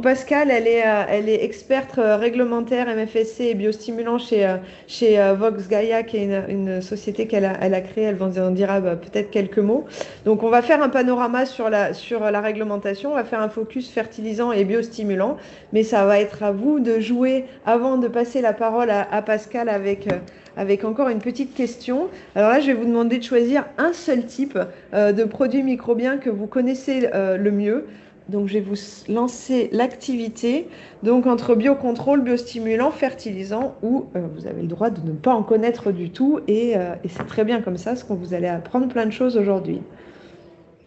Donc Pascal, elle est experte réglementaire MFSC et biostimulant chez Vox Gaia, qui est une société elle a créée. Elle vous en dira peut-être quelques mots. Donc on va faire un panorama sur la réglementation. On va faire un focus fertilisant et biostimulant. Mais ça va être à vous de jouer avant de passer la parole à Pascal avec encore une petite question. Alors là, je vais vous demander de choisir un seul type de produit microbien que vous connaissez le mieux. Donc, je vais vous lancer l'activité. Donc, entre biocontrôle, biostimulant, fertilisant, ou vous avez le droit de ne pas en connaître du tout. Et c'est très bien comme ça, parce que vous allez apprendre plein de choses aujourd'hui.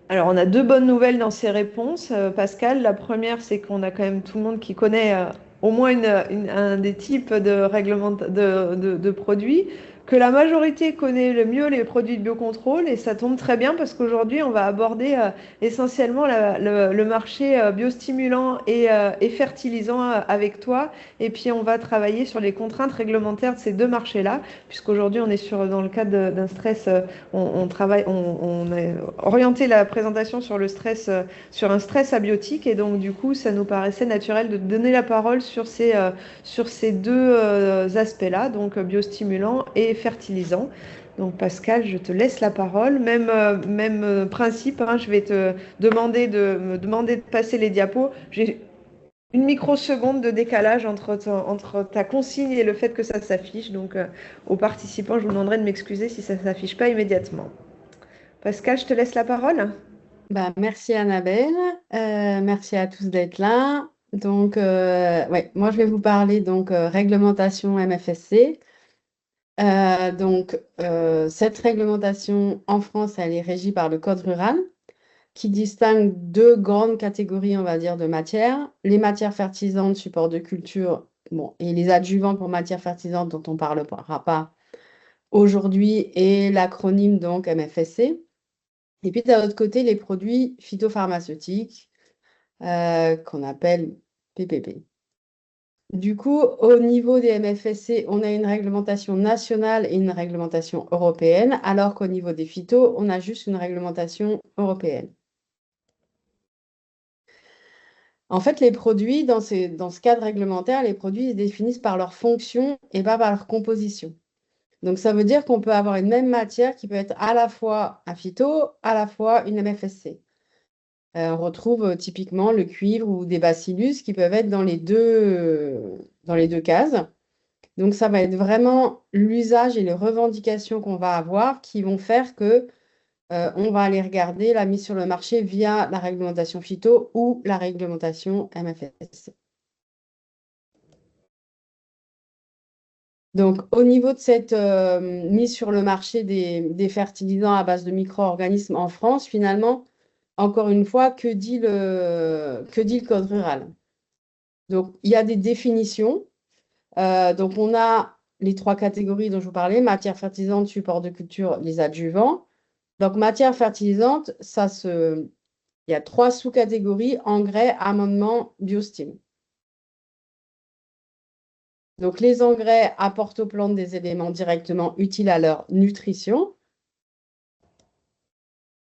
Alors, on a deux bonnes nouvelles dans ces réponses, Pascal. La première, c'est qu'on a quand même tout le monde qui connaît au moins un des types de règlement de produits, que la majorité connaît le mieux les produits de biocontrôle, et ça tombe très bien parce qu'aujourd'hui, on va aborder essentiellement le marché biostimulant et fertilisant avec toi, et puis on va travailler sur les contraintes réglementaires de ces deux marchés-là, puisqu'aujourd'hui, on est dans le cadre d'un stress. On travaille, on a orienté la présentation sur le stress, sur un stress abiotique, et donc du coup, ça nous paraissait naturel de donner la parole sur ces deux aspects-là, donc biostimulant et fertilisant. Donc Pascal, je te laisse la parole. Même principe, hein, je vais te me demander de passer les diapos. J'ai une microseconde de décalage entre ta consigne et le fait que ça s'affiche. Donc, aux participants, je vous demanderai de m'excuser si ça ne s'affiche pas immédiatement. Pascal, je te laisse la parole. Bah, merci Annabelle. Merci à tous d'être là. Donc, ouais, moi je vais vous parler donc réglementation MFSC. Cette réglementation en France, elle est régie par le Code rural, qui distingue deux grandes catégories, on va dire, de matières. Les matières fertilisantes, support de culture, bon, et les adjuvants pour matières fertilisantes dont on ne parlera pas aujourd'hui, et l'acronyme donc MFSC. Et puis, d'un autre côté, les produits phytopharmaceutiques qu'on appelle PPP. Du coup, au niveau des MFSC, on a une réglementation nationale et une réglementation européenne, alors qu'au niveau des phytos, on a juste une réglementation européenne. En fait, les produits, dans ce cadre réglementaire, les produits se définissent par leur fonction et pas par leur composition. Donc, ça veut dire qu'on peut avoir une même matière qui peut être à la fois un phyto, à la fois une MFSC. On retrouve typiquement le cuivre ou des bacillus qui peuvent être dans les deux cases. Donc, ça va être vraiment l'usage et les revendications qu'on va avoir qui vont faire que on va aller regarder la mise sur le marché via la réglementation phyto ou la réglementation MFSC. Donc, au niveau de cette mise sur le marché des fertilisants à base de micro-organismes en France, finalement, encore une fois, que dit le code rural? Donc, il y a des définitions. Donc, on a les trois catégories dont je vous parlais, matière fertilisante, support de culture, les adjuvants. Donc, matière fertilisante, il y a trois sous-catégories, engrais, amendements, biostim. Donc, les engrais apportent aux plantes des éléments directement utiles à leur nutrition.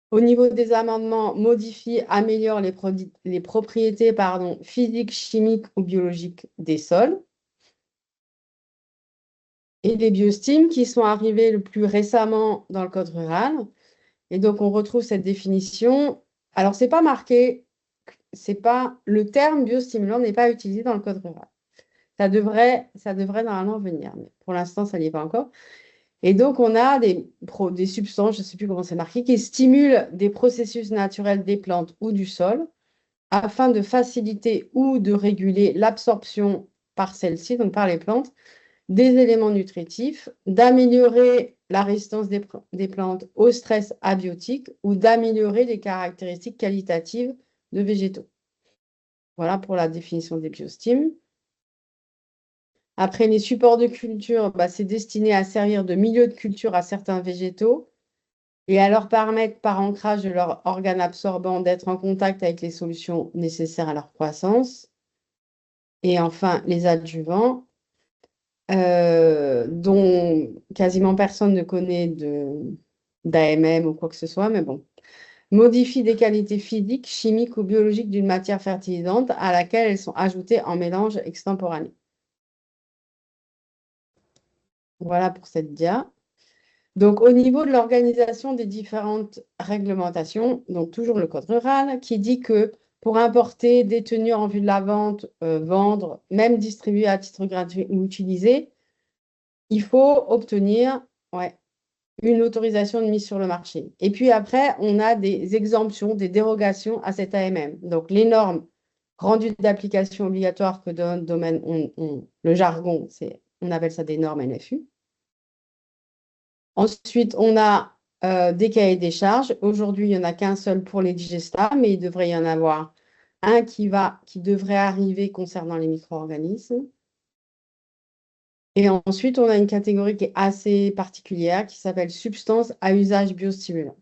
Au niveau des amendements, modifient, améliorent les propriétés physiques, chimiques ou biologiques des sols. Et les biostimes qui sont arrivés le plus récemment dans le code rural. Et donc, on retrouve cette définition. Alors, c'est pas marqué, le terme biostimulant n'est pas utilisé dans le code rural. Ça devrait normalement venir, mais pour l'instant, ça n'y est pas encore. Et donc, on a des substances, je ne sais plus comment c'est marqué, qui stimulent des processus naturels des plantes ou du sol afin de faciliter ou de réguler l'absorption par celles-ci, donc par les plantes, des éléments nutritifs, d'améliorer la résistance des plantes au stress abiotique ou d'améliorer les caractéristiques qualitatives de végétaux. Voilà pour la définition des biostimes. Après, les supports de culture, c'est destiné à servir de milieu de culture à certains végétaux et à leur permettre, par ancrage de leurs organes absorbants, d'être en contact avec les solutions nécessaires à leur croissance. Et enfin, les adjuvants, dont quasiment personne ne connaît d'AMM ou quoi que ce soit, mais bon. modifient des qualités physiques, chimiques ou biologiques d'une matière fertilisante à laquelle elles sont ajoutées en mélange extemporané. Voilà pour cette dia. Donc, au niveau de l'organisation des différentes réglementations, donc toujours le code rural qui dit que pour importer, détenir en vue de la vente, vendre, même distribuer à titre gratuit ou utiliser, il faut obtenir une autorisation de mise sur le marché. Et puis après, on a des exemptions, des dérogations à cet AMM. Donc, les normes rendues d'application obligatoire que donne le domaine, le jargon, on appelle ça des normes NFU. Ensuite, on a des cahiers des charges. Aujourd'hui, il n'y en a qu'un seul pour les digestats, mais il devrait y en avoir un qui devrait arriver concernant les micro-organismes. Et ensuite, on a une catégorie qui est assez particulière qui s'appelle substances à usage biostimulant.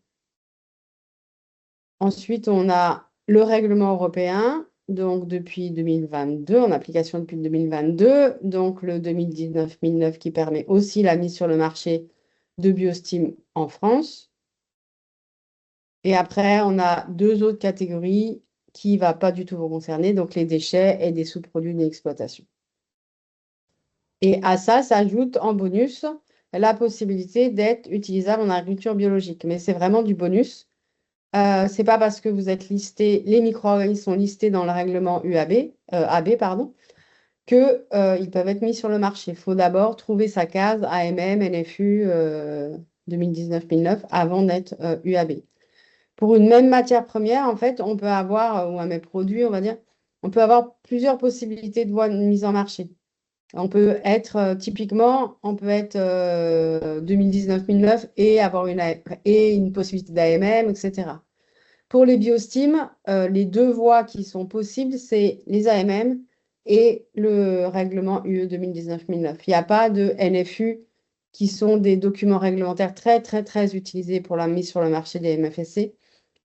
Ensuite, on a le règlement européen, donc depuis 2022, en application depuis 2022, donc le 2019-1009 qui permet aussi la mise sur le marché de Biostime en France. Et après, on a deux autres catégories qui ne vont pas du tout vous concerner, donc les déchets et des sous-produits d'exploitation. Et à ça s'ajoute en bonus la possibilité d'être utilisable en agriculture biologique. Mais c'est vraiment du bonus. Ce n'est pas parce que vous êtes listé, les micro-organismes sont listés dans le règlement AB, pardon, qu'ils peuvent être mis sur le marché. Il faut d'abord trouver sa case AMM, NFU 2019-1009 avant d'être UAB. Pour une même matière première, en fait, on peut avoir, ou un même produit, on va dire, on peut avoir plusieurs possibilités de voie de mise en marché. On peut être, typiquement, on peut être 2019-1009 et avoir une possibilité d'AMM, etc. Pour les biostimes, les deux voies qui sont possibles, c'est les AMM et le règlement UE 2019-1009. Il n'y a pas de NFU qui sont des documents réglementaires très, très, très utilisés pour la mise sur le marché des MFSC.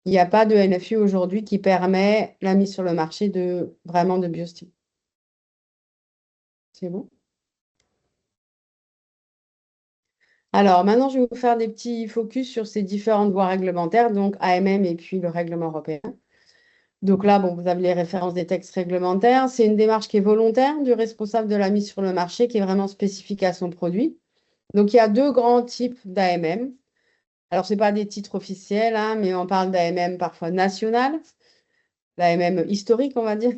Il n'y a pas de NFU aujourd'hui qui permet la mise sur le marché vraiment de biostimes. C'est bon? Alors, maintenant, je vais vous faire des petits focus sur ces différentes voies réglementaires, donc AMM et puis le règlement européen. Donc là, bon, vous avez les références des textes réglementaires. C'est une démarche qui est volontaire du responsable de la mise sur le marché, qui est vraiment spécifique à son produit. Donc, il y a deux grands types d'AMM. Alors, ce n'est pas des titres officiels, hein, mais on parle d'AMM parfois national, l'AMM historique, on va dire,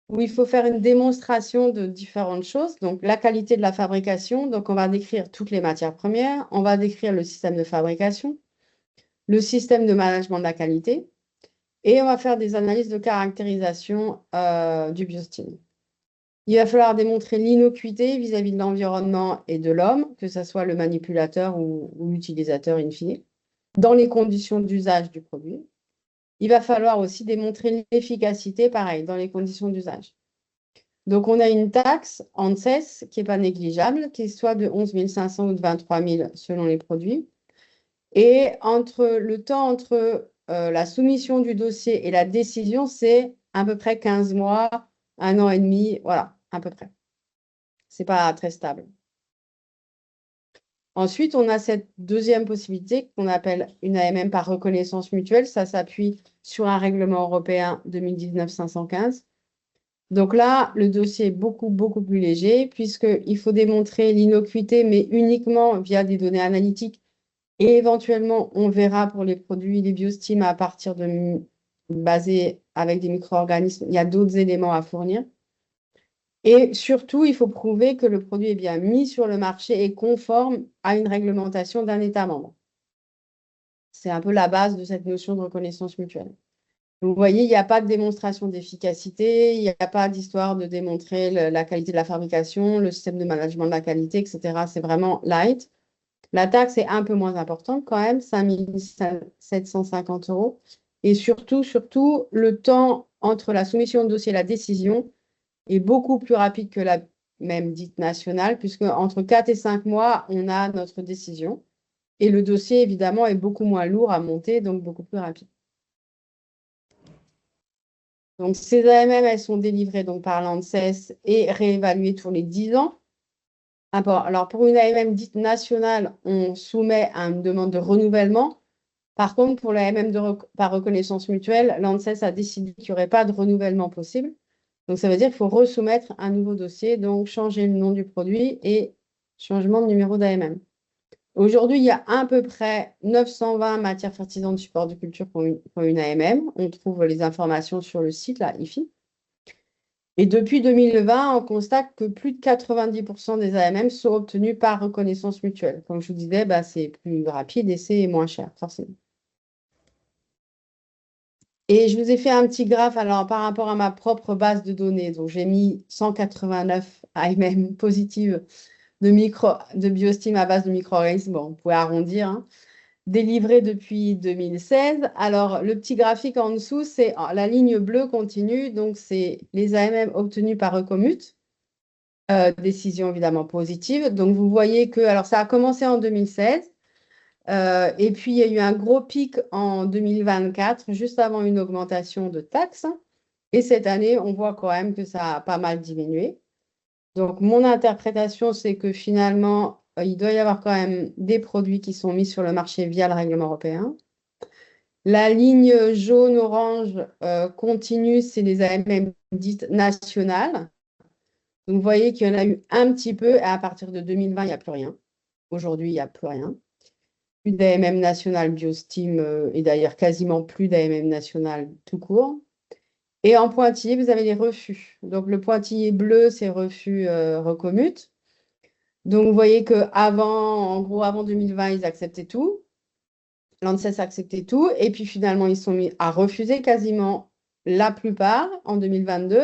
où il faut faire une démonstration de différentes choses. Donc, la qualité de la fabrication. Donc, on va décrire toutes les matières premières. On va décrire le système de fabrication, le système de management de la qualité. Et on va faire des analyses de caractérisation du biostime. Il va falloir démontrer l'innocuité vis-à-vis de l'environnement et de l'homme, que ce soit le manipulateur ou l'utilisateur in fine, dans les conditions d'usage du produit. Il va falloir aussi démontrer l'efficacité, pareil, dans les conditions d'usage. Donc, on a une taxe ANSES qui n'est pas négligeable, qui est soit de 11 500 ou de 23 000 selon les produits. Et le temps entre la soumission du dossier et la décision, c'est à peu près 15 mois, 1 an et demi, voilà, à peu près. Ce n'est pas très stable. Ensuite, on a cette deuxième possibilité qu'on appelle une AMM par reconnaissance mutuelle. Ça s'appuie sur un règlement européen 2019-515. Donc là, le dossier est beaucoup, beaucoup plus léger puisqu'il faut démontrer l'innocuité, mais uniquement via des données analytiques. Et éventuellement, on verra pour les produits, les biostimes à partir de basés avec des micro-organismes, il y a d'autres éléments à fournir. Et surtout, il faut prouver que le produit est bien mis sur le marché et conforme à une réglementation d'un État membre. C'est un peu la base de cette notion de reconnaissance mutuelle. Vous voyez, il n'y a pas de démonstration d'efficacité, il n'y a pas d'histoire de démontrer la qualité de la fabrication, le système de management de la qualité, etc. C'est vraiment light. La taxe est un peu moins importante quand même, 5 750 €. Et surtout, le temps entre la soumission de dossier et la décision est beaucoup plus rapide que la même dite nationale, puisque entre 4 et 5 mois, on a notre décision. Et le dossier, évidemment, est beaucoup moins lourd à monter, donc beaucoup plus rapide. Donc, ces AMM, elles sont délivrées donc, par l'ANSES et réévaluées tous les 10 ans. Alors, pour une AMM dite nationale, on soumet à une demande de renouvellement. Par contre, pour la MM par reconnaissance mutuelle, l'ANSES a décidé qu'il n'y aurait pas de renouvellement possible. Donc, ça veut dire qu'il faut resoumettre un nouveau dossier, donc changer le nom du produit et changement de numéro d'AMM. Aujourd'hui, il y a à peu près 920 matières fertilisantes support de culture pour une AMM. On trouve les informations sur le site, là, IFI. Et depuis 2020, on constate que plus de 90% des AMM sont obtenus par reconnaissance mutuelle. Comme je vous disais, bah, c'est plus rapide et c'est moins cher, forcément. Et je vous ai fait un petit graphe alors, par rapport à ma propre base de données. Donc, j'ai mis 189 AMM positives de biostime à base de micro-organismes. Bon, vous pouvez arrondir, hein, délivrées depuis 2016. Alors, le petit graphique en dessous, c'est la ligne bleue continue. Donc, c'est les AMM obtenus par Recomute. Décision évidemment positive. Donc, vous voyez que, alors, ça a commencé en 2016. Et puis, il y a eu un gros pic en 2024, juste avant une augmentation de taxes. Et cette année, on voit quand même que ça a pas mal diminué. Donc, mon interprétation, c'est que finalement, il doit y avoir quand même des produits qui sont mis sur le marché via le règlement européen. La ligne jaune-orange continue, c'est les AMM dites nationales. Donc, vous voyez qu'il y en a eu un petit peu, et à partir de 2020, il n'y a plus rien. Aujourd'hui, il n'y a plus rien. Plus d'AMM national Biostime et d'ailleurs quasiment plus d'AMM national tout court. Et en pointillé, vous avez les refus. Donc, le pointillé bleu, c'est refus Recomute. Donc, vous voyez en gros, avant 2020, ils acceptaient tout. L'ANSES acceptait tout. Et puis, finalement, ils sont mis à refuser quasiment la plupart en 2022.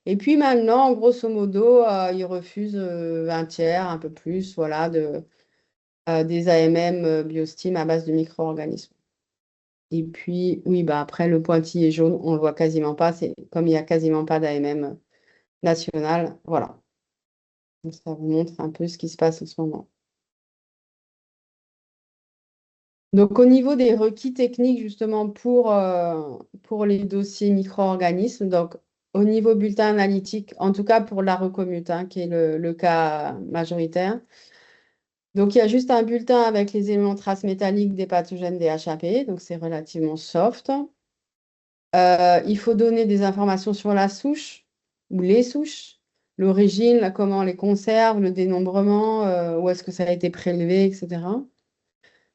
Et puis, maintenant, grosso modo, ils refusent un tiers, un peu plus, voilà, des AMM Biostime à base de micro-organismes. Et puis, oui, bah après, le pointillé jaune, on ne le voit quasiment pas. C'est comme il n'y a quasiment pas d'AMM national. Voilà. Donc, ça vous montre un peu ce qui se passe en ce moment. Donc, au niveau des requis techniques, justement, pour les dossiers micro-organismes, donc au niveau bulletin analytique, en tout cas pour la Recomute, hein, qui est le cas majoritaire. Donc, il y a juste un bulletin avec les éléments traces métalliques des pathogènes des HAP, donc c'est relativement soft. Il faut donner des informations sur la souche ou les souches, l'origine, comment on les conserve, le dénombrement, où est-ce que ça a été prélevé, etc.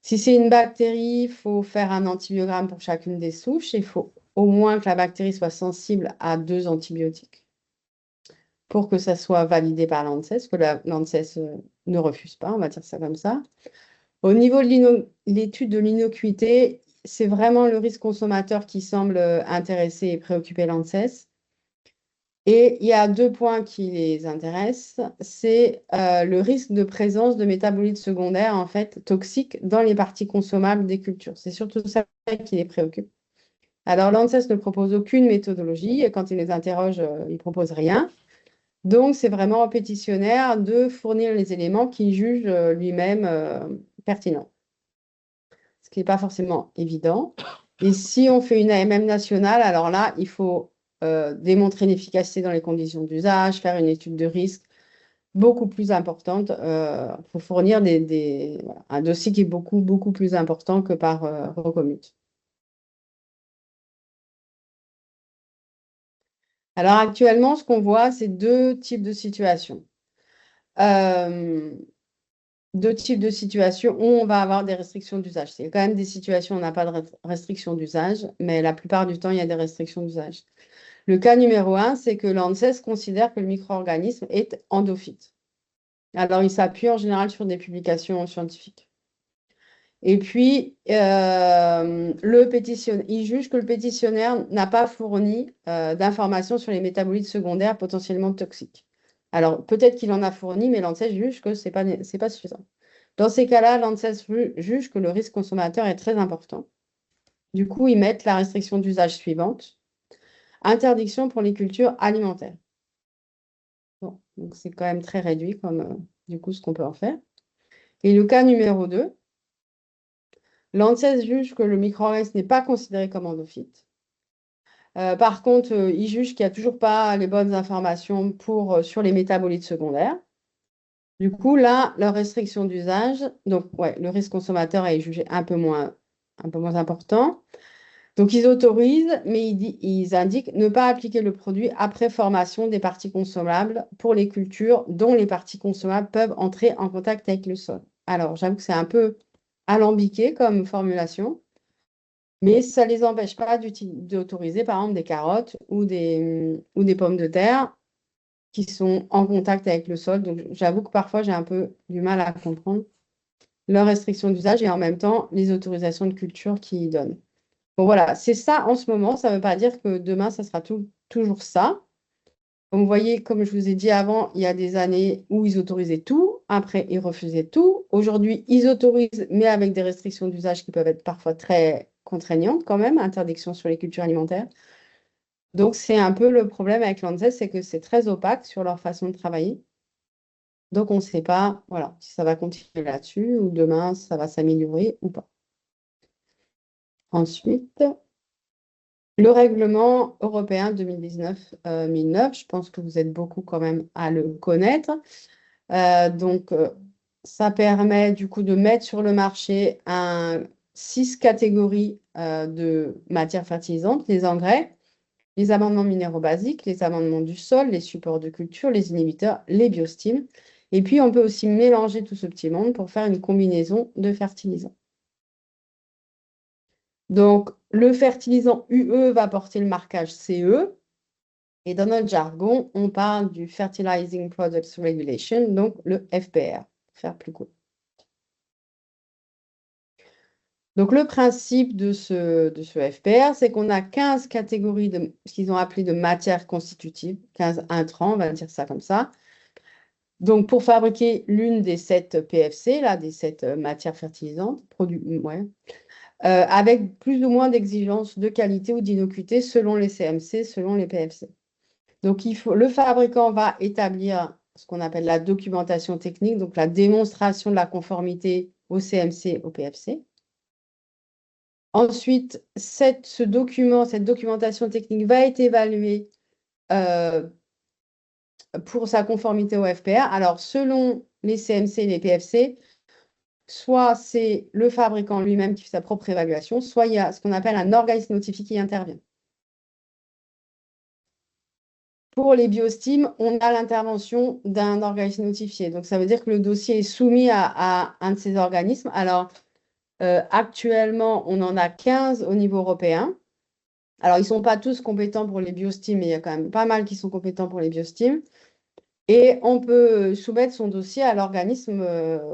Si c'est une bactérie, il faut faire un antibiogramme pour chacune des souches. Il faut au moins que la bactérie soit sensible à 2 antibiotiques pour que ça soit validé par l'ANSES, que l'ANSES ne refuse pas, on va dire ça comme ça. Au niveau de l'étude de l'innocuité, c'est vraiment le risque consommateur qui semble intéresser et préoccuper l'ANSES. Et il y a 2 points qui les intéressent. C'est le risque de présence de métabolites secondaires, en fait, toxiques dans les parties consommables des cultures. C'est surtout ça qui les préoccupe. Alors, l'ANSES ne propose aucune méthodologie. Et quand il les interroge, il ne propose rien. Donc, c'est vraiment au pétitionnaire de fournir les éléments qu'il juge lui-même pertinents. Ce qui n'est pas forcément évident. Et si on fait une AMM nationale, alors là, il faut démontrer l'efficacité dans les conditions d'usage, faire une étude de risque beaucoup plus importante. Il faut fournir voilà, un dossier qui est beaucoup, beaucoup plus important que par Recomute. Alors actuellement, ce qu'on voit, c'est 2 types de situations. 2 types de situations où on va avoir des restrictions d'usage. C'est quand même des situations où on n'a pas de restrictions d'usage, mais la plupart du temps, il y a des restrictions d'usage. Le cas numéro 1, c'est que l'ANSES considère que le micro-organisme est endophyte. Alors, il s'appuie en général sur des publications scientifiques. Et puis, il juge que le pétitionnaire n'a pas fourni d'informations sur les métabolites secondaires potentiellement toxiques. Alors, peut-être qu'il en a fourni, mais l'ANSES juge que ce n'est pas suffisant. Dans ces cas-là, l'ANSES juge que le risque consommateur est très important. Du coup, ils mettent la restriction d'usage suivante. Interdiction pour les cultures alimentaires. Bon, donc c'est quand même très réduit comme du coup ce qu'on peut en faire. Et le cas numéro 2, l'ANSES juge que le micro-organisme n'est pas considéré comme endophyte. Par contre, il juge qu'il n'y a toujours pas les bonnes informations sur les métabolites secondaires. Du coup, là, leur restriction d'usage, donc ouais, le risque consommateur est jugé un peu moins un peu moins important. Donc, ils autorisent, mais ils indiquent ne pas appliquer le produit après formation des parties consommables pour les cultures dont les parties consommables peuvent entrer en contact avec le sol. Alors, j'avoue que c'est un peu alambiqué comme formulation, mais ça ne les empêche pas d'autoriser, par exemple, des carottes ou des pommes de terre qui sont en contact avec le sol. Donc, j'avoue que parfois, j'ai un peu du mal à comprendre leurs restrictions d'usage et en même temps, les autorisations de culture qu'ils donnent. Bon, voilà, c'est ça en ce moment. Ça ne veut pas dire que demain, ça sera toujours ça. Comme vous voyez, comme je vous ai dit avant, il y a des années où ils autorisaient tout, après, ils refusaient tout. Aujourd'hui, ils autorisent, mais avec des restrictions d'usage qui peuvent être parfois très contraignantes quand même, interdiction sur les cultures alimentaires. Donc, c'est un peu le problème avec l'ANSES, c'est que c'est très opaque sur leur façon de travailler. Donc, on ne sait pas, voilà, si ça va continuer là-dessus ou demain, ça va s'améliorer ou pas. Ensuite, le règlement européen 2019-1009, je pense que vous êtes beaucoup quand même à le connaître. Donc, ça permet du coup de mettre sur le marché 6 catégories de matières fertilisantes, les engrais, les amendements minéraux basiques, les amendements du sol, les supports de culture, les inhibiteurs, les biostimes. Et puis, on peut aussi mélanger tout ce petit monde pour faire une combinaison de fertilisants. Donc, le fertilisant UE va porter le marquage CE. Et dans notre jargon, on parle du Fertilizing Products Regulation, donc le FPR, pour faire plus court. Donc, le principe de ce FPR, c'est qu'on a 15 catégories de ce qu'ils ont appelé de matières constitutives, 15 intrants, on va dire ça comme ça. Donc, pour fabriquer l'une des 7 PFC, là, des 7 matières fertilisantes, avec plus ou moins d'exigences de qualité ou d'innocuité selon les CMC, selon les PFC. Donc, le fabricant va établir ce qu'on appelle la documentation technique, donc la démonstration de la conformité au CMC, au PFC. Ensuite, cette documentation technique va être évaluée pour sa conformité au FPR. Alors, selon les CMC et les PFC, soit c'est le fabricant lui-même qui fait sa propre évaluation, soit il y a ce qu'on appelle un organisme notifié qui intervient. Pour les biostimes, on a l'intervention d'un organisme notifié. Donc, ça veut dire que le dossier est soumis à un de ces organismes. Alors, actuellement, on en a 15 au niveau européen. Alors, ils ne sont pas tous compétents pour les biostimes, mais il y a quand même pas mal qui sont compétents pour les biostimes. Et on peut soumettre son dossier à l'organisme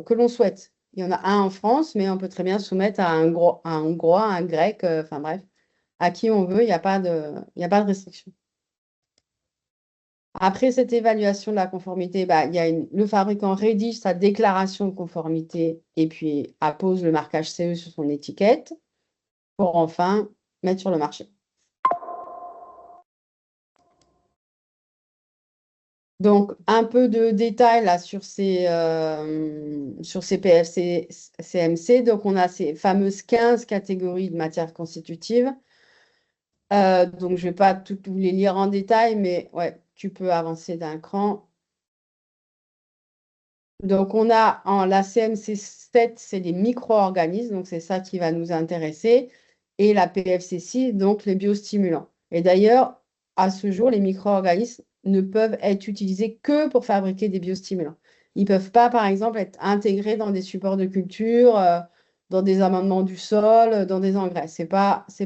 que l'on souhaite. Il y en a un en France, mais on peut très bien soumettre à un Hongrois, un Grec, enfin bref, à qui on veut, il n'y a pas de restriction. Après cette évaluation de la conformité, le fabricant rédige sa déclaration de conformité et puis appose le marquage CE sur son étiquette pour enfin mettre sur le marché. Donc, un peu de détails là sur ces PFC CMC. Donc, on a ces fameuses 15 catégories de matières constitutives. Donc, je ne vais pas toutes vous les lire en détail, mais ouais, tu peux avancer d'un cran. Donc, on a la CMC7, c'est les micro-organismes, donc c'est ça qui va nous intéresser. Et la PFC6, donc les biostimulants. Et d'ailleurs, à ce jour, les micro-organismes ne peuvent être utilisés que pour fabriquer des biostimulants. Ils ne peuvent pas, par exemple, être intégrés dans des supports de culture, dans des amendements du sol, dans des engrais. Ce n'est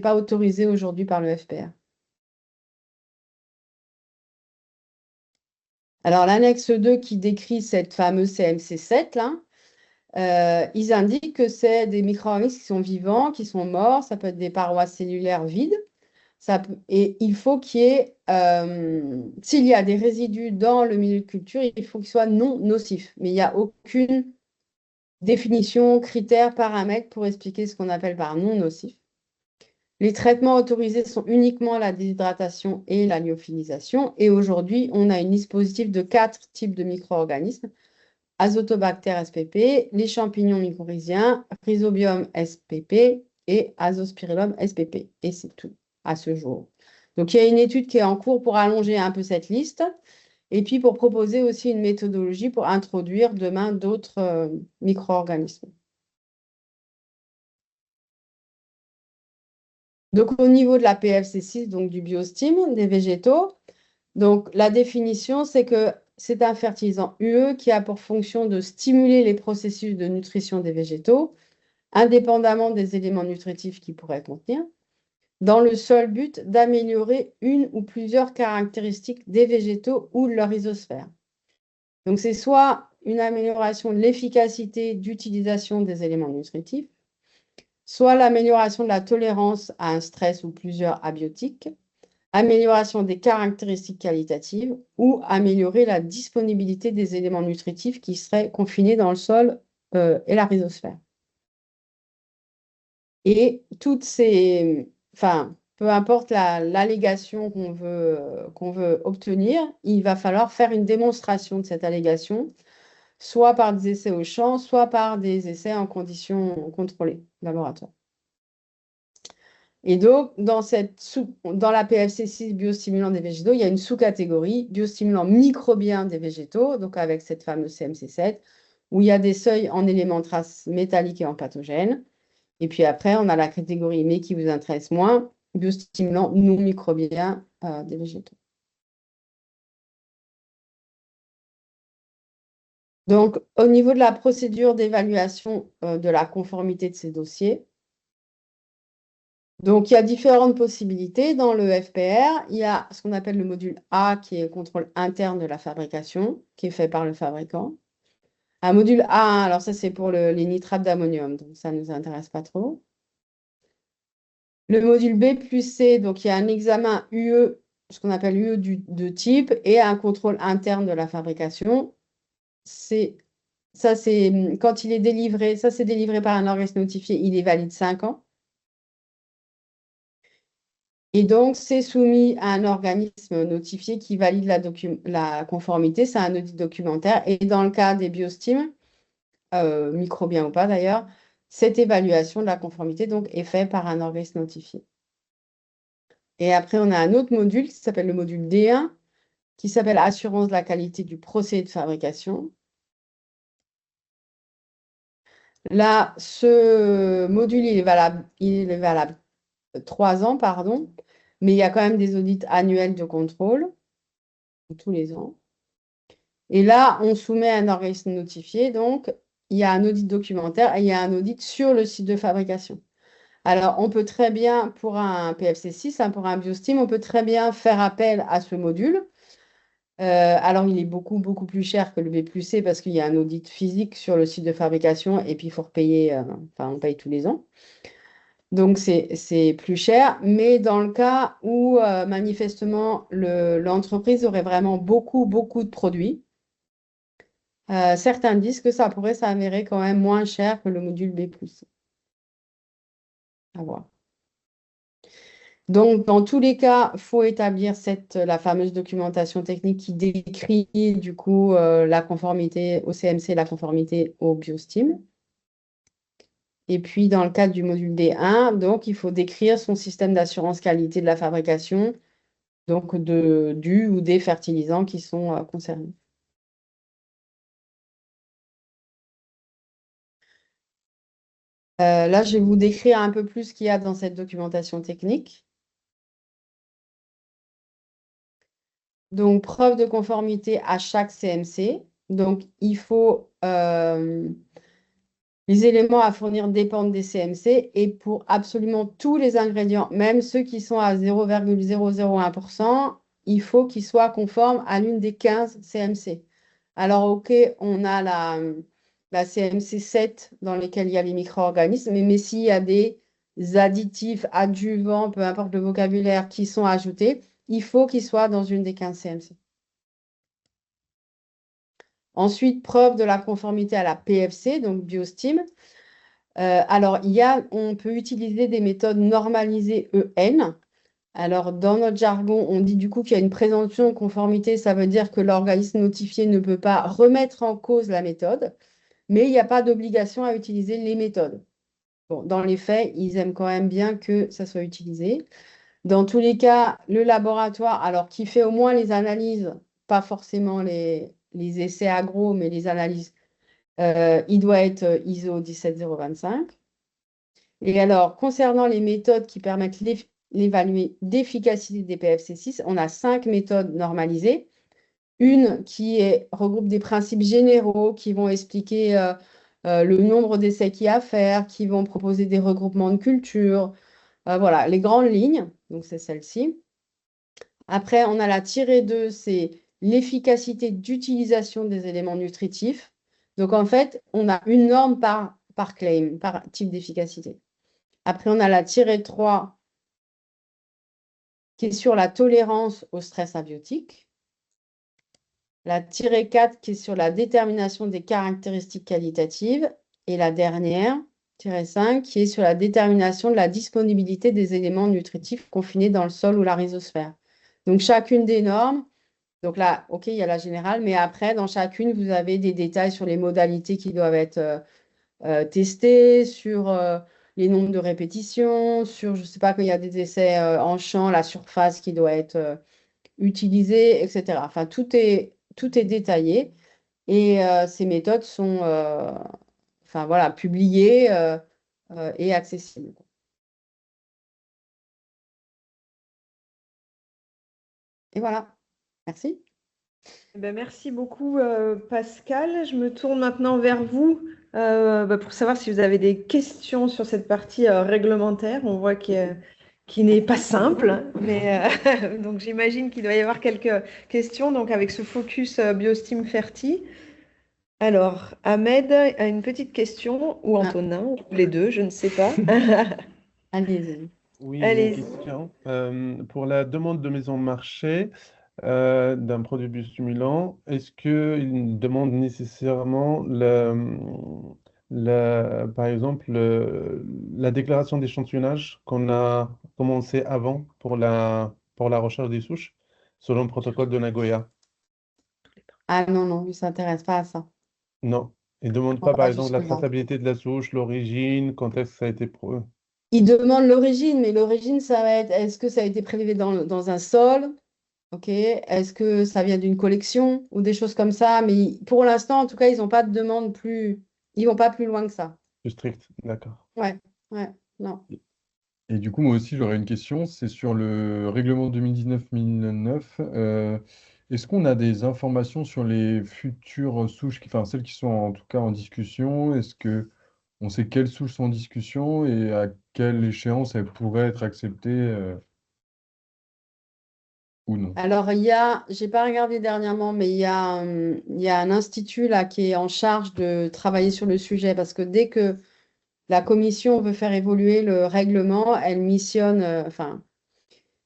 pas autorisé aujourd'hui par le FPR. Alors, l'annexe 2 qui décrit cette fameuse CMC7, là, ils indiquent que c'est des micro-organismes qui sont vivants, qui sont morts, ça peut être des parois cellulaires vides. Et il faut qu'il y ait, s'il y a des résidus dans le milieu de culture, il faut qu'ils soient non nocifs. Mais il n'y a aucune définition, critère, paramètre pour expliquer ce qu'on appelle par non nocif. Les traitements autorisés sont uniquement la déshydratation et la lyophilisation. Et aujourd'hui, on a une liste positive de 4 types de micro-organismes. Azotobacter spp, les champignons mycorhiziens, Rhizobium spp et Azospirillum spp. Et c'est tout à ce jour. Donc, il y a une étude qui est en cours pour allonger un peu cette liste et puis pour proposer aussi une méthodologie pour introduire demain d'autres micro-organismes. Donc, au niveau de la PFC6, donc du biostime des végétaux, donc la définition, c'est que c'est un fertilisant UE qui a pour fonction de stimuler les processus de nutrition des végétaux, indépendamment des éléments nutritifs qu'il pourrait contenir, dans le seul but d'améliorer une ou plusieurs caractéristiques des végétaux ou de leur rhizosphère. Donc, c'est soit une amélioration de l'efficacité d'utilisation des éléments nutritifs, soit l'amélioration de la tolérance à un stress ou plusieurs abiotiques, amélioration des caractéristiques qualitatives ou améliorer la disponibilité des éléments nutritifs qui seraient confinés dans le sol et la rhizosphère. Et toutes ces, enfin, peu importe l'allégation qu'on veut obtenir, il va falloir faire une démonstration de cette allégation, soit par des essais au champ, soit par des essais en conditions contrôlées, laboratoire. Et donc, dans la PFC6 biostimulant des végétaux, il y a une sous-catégorie biostimulant microbien des végétaux, donc avec cette fameuse CMC7, où il y a des seuils en éléments traces métalliques et en pathogènes. Et puis après, on a la catégorie, mais qui vous intéresse moins, biostimulant non microbien des végétaux. Donc, au niveau de la procédure d'évaluation de la conformité de ces dossiers, donc il y a différentes possibilités dans le FPR. Il y a ce qu'on appelle le module A, qui est le contrôle interne de la fabrication, qui est fait par le fabricant. Un module A1, alors ça c'est pour les nitrates d'ammonium, donc ça ne nous intéresse pas trop. Le module B plus C, donc il y a un examen UE, ce qu'on appelle UE de type, et un contrôle interne de la fabrication. Ça, c'est quand il est délivré, ça c'est délivré par un organisme notifié, il est valide 5 ans. Et donc, c'est soumis à un organisme notifié qui valide la conformité. C'est un audit documentaire. Et dans le cas des biostimes, microbiens ou pas d'ailleurs, cette évaluation de la conformité donc, est faite par un organisme notifié. Et après, on a un autre module qui s'appelle le module D1, qui s'appelle Assurance de la qualité du procédé de fabrication. Là, ce module, il est valable 3 ans, pardon, mais il y a quand même des audits annuels de contrôle, tous les ans. Et là, on soumet un organisme notifié, donc il y a un audit documentaire et il y a un audit sur le site de fabrication. Alors, on peut très bien, pour un PFC6, pour un biostime, on peut très bien faire appel à ce module. Alors, il est beaucoup, beaucoup plus cher que le B plus C parce qu'il y a un audit physique sur le site de fabrication et puis il faut repayer, enfin, on paye tous les ans. Donc, c'est plus cher. Mais dans le cas où, manifestement, l'entreprise aurait vraiment beaucoup, beaucoup de produits, certains disent que ça pourrait s'avérer quand même moins cher que le module B+. À voir. Donc, dans tous les cas, il faut établir la fameuse documentation technique qui décrit du coup la conformité au CMC, la conformité au biostime. Et puis, dans le cadre du module D1, donc, il faut décrire son système d'assurance qualité de la fabrication, donc du ou des fertilisants qui sont concernés. Là, je vais vous décrire un peu plus ce qu'il y a dans cette documentation technique. Donc, preuve de conformité à chaque CMC. Donc, il faut les éléments à fournir dépendent des CMC et pour absolument tous les ingrédients, même ceux qui sont à 0,001%, il faut qu'ils soient conformes à l'une des 15 CMC. Alors, OK, on a la CMC 7 dans lesquelles il y a les micro-organismes, mais s'il y a des additifs, adjuvants, peu importe le vocabulaire, qui sont ajoutés, il faut qu'ils soient dans une des 15 CMC. Ensuite, preuve de la conformité à la PFC, donc biostime. Alors, on peut utiliser des méthodes normalisées EN. Alors, dans notre jargon, on dit du coup qu'il y a une présomption de conformité. Ça veut dire que l'organisme notifié ne peut pas remettre en cause la méthode, mais il n'y a pas d'obligation à utiliser les méthodes. Bon, dans les faits, ils aiment quand même bien que ça soit utilisé. Dans tous les cas, le laboratoire, alors qui fait au moins les analyses, pas forcément les essais agro, mais les analyses, il doit être ISO 17025. Et alors, concernant les méthodes qui permettent l'évaluer d'efficacité des PFC6, on a 5 méthodes normalisées. Une regroupe des principes généraux qui vont expliquer le nombre d'essais qu'il y a à faire, qui vont proposer des regroupements de cultures. Voilà, les grandes lignes. Donc, c'est celle-ci. Après, on a la tirée 2, c'est l'efficacité d'utilisation des éléments nutritifs. Donc, en fait, on a une norme par claim, par type d'efficacité. Après, on a la tirée 3 qui est sur la tolérance au stress abiotique. La tirée 4 qui est sur la détermination des caractéristiques qualitatives. Et la dernière, tirée 5, qui est sur la détermination de la disponibilité des éléments nutritifs confinés dans le sol ou la rhizosphère. Donc, chacune des normes, donc là, OK, il y a la générale, mais après, dans chacune, vous avez des détails sur les modalités qui doivent être testées, sur les nombres de répétitions, sur, je ne sais pas, quand il y a des essais en champ, la surface qui doit être utilisée, etc. Enfin, tout est détaillé et ces méthodes sont enfin, voilà, publiées et accessibles. Et voilà, merci. Eh ben, merci beaucoup, Pascal. Je me tourne maintenant vers vous pour savoir si vous avez des questions sur cette partie réglementaire. On voit qu'il n'est pas simple, hein, mais donc j'imagine qu'il doit y avoir quelques questions. Donc avec ce focus BioSteam Ferti. Alors, Ahmed a une petite question, ou Ah, Antonin, ou les deux, je ne sais pas. allez-y. Oui, j'ai une Allez. question. Pour la demande de mise en marché d'un produit biostimulant, est-ce qu'il demande nécessairement par exemple, la déclaration d'échantillonnage qu'on a commencé avant pour la recherche des souches, selon le protocole de Nagoya? Ah non, non, il ne s'intéresse pas à ça. Non. Il ne demande On pas, par va exemple, la jusque-là. traçabilité de la souche, l'origine, quand est-ce que ça a été... Il demande l'origine, mais l'origine, ça va être, est-ce que ça a été prélevé dans un sol? Ok. Est-ce que ça vient d'une collection ou des choses comme ça? Mais pour l'instant, en tout cas, ils n'ont pas de demande plus. Ils vont pas plus loin que ça. Plus strict, d'accord. Ouais, ouais, non. Et du coup, moi aussi, j'aurais une question. C'est sur le règlement 2019-1009. Est-ce qu'on a des informations sur les futures souches, enfin celles qui sont en tout cas en discussion? Est-ce que on sait quelles souches sont en discussion et à quelle échéance elles pourraient être acceptées ou non? Alors, j'ai pas regardé dernièrement, mais il y a un institut là qui est en charge de travailler sur le sujet parce que dès que la commission veut faire évoluer le règlement, elle missionne, enfin,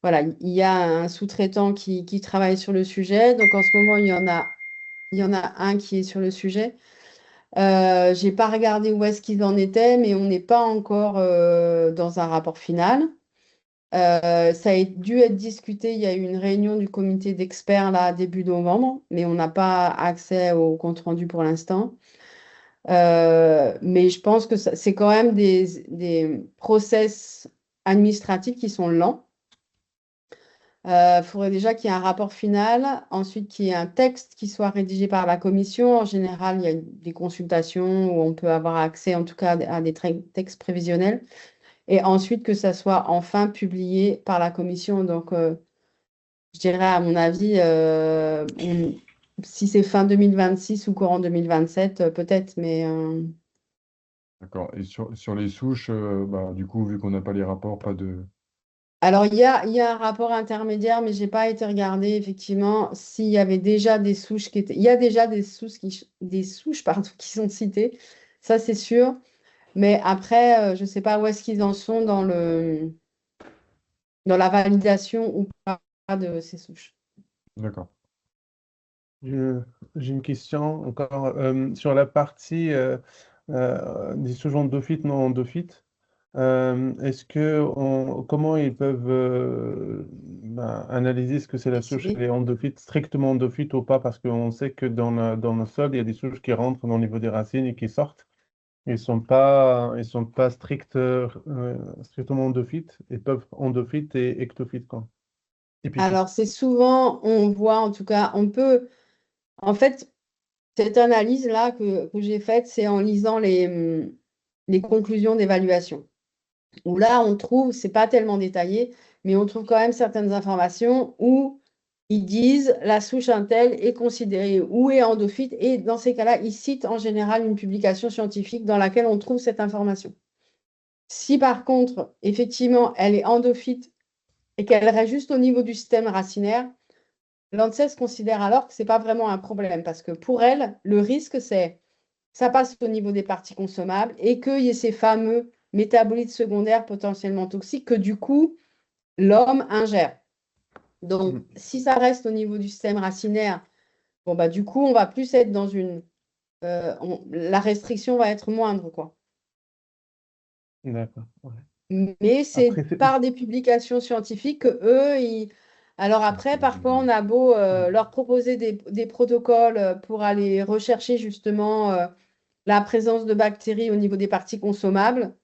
voilà, il y a un sous-traitant qui travaille sur le sujet. Donc, en ce moment, il y en a un qui est sur le sujet. J'ai pas regardé où est-ce qu'ils en étaient, mais on n'est pas encore dans un rapport final. Ça a dû être discuté. Il y a eu une réunion du comité d'experts là début novembre, mais on n'a pas accès au compte-rendu pour l'instant. Mais je pense que c'est quand même des process administratifs qui sont lents. Il faudrait déjà qu'il y ait un rapport final, ensuite qu'il y ait un texte qui soit rédigé par la commission. En général, il y a des consultations où on peut avoir accès en tout cas à des textes prévisionnels. Et ensuite que ça soit enfin publié par la commission. Donc, je dirais à mon avis, si c'est fin 2026 ou courant 2027, peut-être, mais D'accord. Et sur les souches, bah, du coup, vu qu'on n'a pas les rapports, pas de... alors, il y a un rapport intermédiaire, mais je n'ai pas été regarder effectivement s'il y avait déjà des souches qui étaient. Il y a déjà des souches pardon, qui sont citées, ça c'est sûr. Mais après, je ne sais pas où est-ce qu'ils en sont dans la validation ou pas de ces souches. D'accord. Je- J'ai une question encore sur la partie des souches endophytes, non endophytes. Comment ils peuvent analyser ce que c'est la souche, elle est endophyte, strictement endophyte ou pas? Parce qu'on sait que dans le sol, il y a des souches qui rentrent au niveau des racines et qui sortent. Ils sont pas strictement endophytes. Ils peuvent endophytes et ectophytes, quoi. Épiphytes. Alors, c'est souvent, on voit en tout cas, en fait, cette analyse-là que j'ai faite, c'est en lisant les conclusions d'évaluation. où là, on trouve, c'est pas tellement détaillé, mais on trouve quand même certaines informations où ils disent la souche Intel est considérée ou est endophyte, et dans ces cas-là, ils citent en général une publication scientifique dans laquelle on trouve cette information. Si par contre, effectivement, elle est endophyte et qu'elle reste juste au niveau du système racinaire, l'ANSES considère alors que ce n'est pas vraiment un problème, parce que pour elle, le risque, c'est ça passe au niveau des parties consommables et qu'il y ait ces fameux métabolites secondaires potentiellement toxiques que du coup, l'homme ingère. Donc, si ça reste au niveau du système racinaire, bon, bah, du coup, on va plus être dans une... la restriction va être moindre, quoi. D'accord. Ouais. Mais c'est Après, par des publications scientifiques que eux, alors après, parfois, on a beau leur proposer des protocoles pour aller rechercher justement la présence de bactéries au niveau des parties consommables.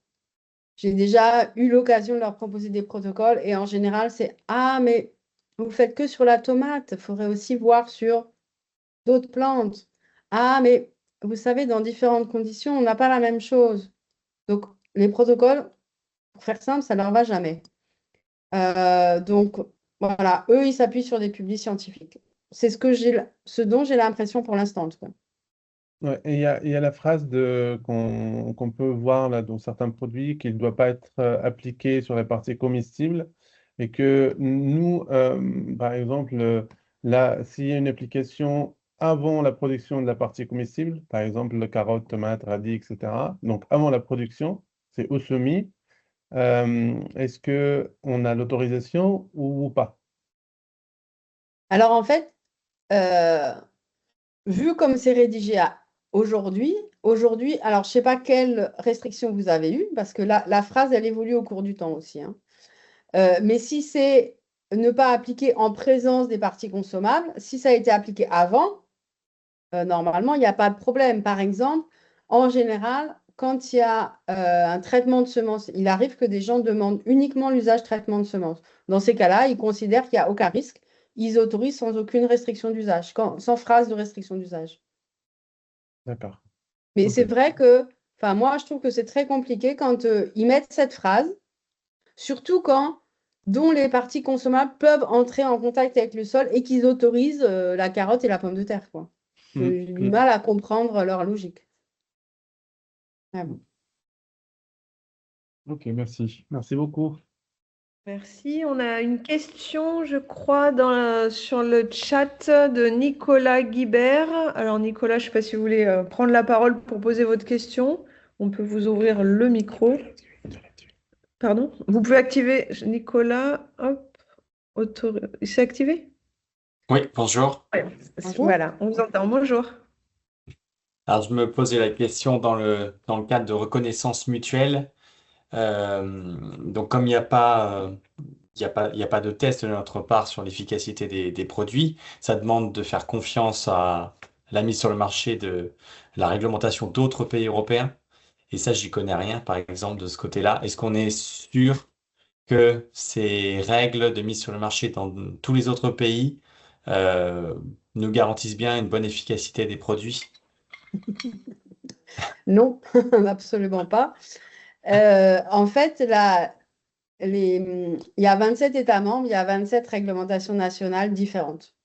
J'ai déjà eu l'occasion de leur proposer des protocoles et en général, c'est « Ah, mais vous le faites que sur la tomate, il faudrait aussi voir sur d'autres plantes. Ah, mais vous savez, dans différentes conditions, on n'a pas la même chose. » Donc, les protocoles, pour faire simple, ça ne leur va jamais. Donc, voilà, eux, ils s'appuient sur des publics scientifiques. C'est ce dont j'ai l'impression pour l'instant, en tout cas. ouais, et il y a la phrase qu'on peut voir là, dans certains produits qu'il ne doit pas être appliqué sur les parties comestibles et que nous, par exemple, là, s'il y a une application avant la production de la partie comestible, par exemple, le carotte, tomate, radis, etc., donc avant la production, c'est au semis, est-ce qu'on a l'autorisation ou pas? Alors, en fait, vu comme c'est rédigé aujourd'hui, alors je ne sais pas quelles restrictions vous avez eues, parce que la phrase, elle évolue au cours du temps aussi, hein. Mais si c'est ne pas appliquer en présence des parties consommables, si ça a été appliqué avant, normalement, il n'y a pas de problème. Par exemple, en général, quand il y a un traitement de semences, il arrive que des gens demandent uniquement l'usage traitement de semences. Dans ces cas-là, ils considèrent qu'il n'y a aucun risque. Ils autorisent sans aucune restriction d'usage, sans phrase de restriction d'usage. D'accord. Mais c'est Ok. vrai que, enfin, moi, je trouve que c'est très compliqué quand ils mettent cette phrase, surtout quand dont les parties consommables peuvent entrer en contact avec le sol et qu'ils autorisent la carotte et la pomme de terre, quoi. J'ai du Mm. mal à comprendre leur logique. Ah bon. Ok, merci. Merci beaucoup. Merci. On a une question, je crois, sur le chat de Nicolas Guibert. Alors, Nicolas, je ne sais pas si vous voulez prendre la parole pour poser votre question. On peut vous ouvrir le micro. Pardon? Vous pouvez activer, Nicolas. Hop. Il s'est activé? Oui, bonjour. Ouais. Bonjour. Voilà, on vous entend. Bonjour. Alors, je me posais la question dans le cadre de reconnaissance mutuelle. Donc, comme il y a pas de test de notre part sur l'efficacité des produits, ça demande de faire confiance à la mise sur le marché de la réglementation d'autres pays européens. Et ça, j'y connais rien, par exemple, de ce côté-là. Est-ce qu'on est sûr que ces règles de mise sur le marché dans tous les autres pays euh, nous garantissent bien une bonne efficacité des produits? Non, absolument pas. En fait, il y a 27 États membres, il y a 27 réglementations nationales différentes.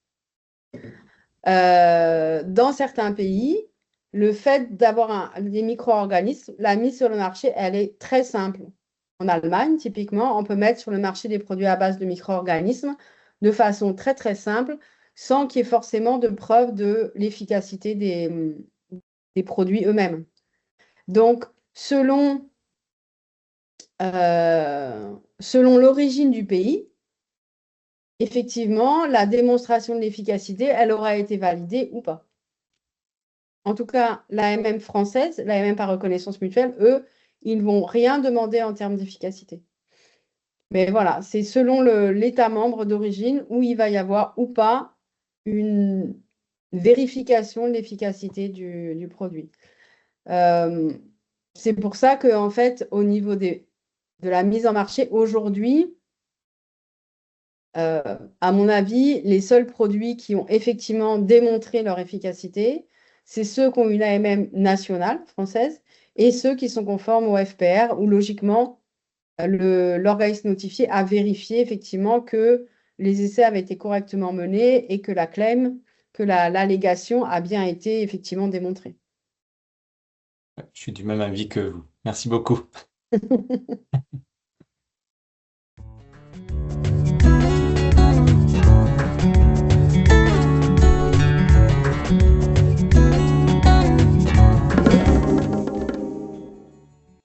Dans certains pays, le fait d'avoir des micro-organismes, la mise sur le marché, elle est très simple. En Allemagne, typiquement, on peut mettre sur le marché des produits à base de micro-organismes de façon très très simple, sans qu'il y ait forcément de preuve de l'efficacité des produits eux-mêmes. Donc, selon l'origine du pays, effectivement, la démonstration de l'efficacité, elle aura été validée ou pas. En tout cas, l'AMM française, l'AMM par reconnaissance mutuelle, eux, ils ne vont rien demander en termes d'efficacité. Mais voilà, c'est selon l'État membre d'origine où il va y avoir ou pas une vérification de l'efficacité du produit. C'est pour ça que, en fait, au niveau de la mise en marché, aujourd'hui, à mon avis, les seuls produits qui ont effectivement démontré leur efficacité, c'est ceux qui ont une AMM nationale française et ceux qui sont conformes au FPR, où logiquement, l'organisme notifié a vérifié effectivement que les essais avaient été correctement menés et que l'allégation a bien été effectivement démontrée. Je suis du même avis que vous. Merci beaucoup.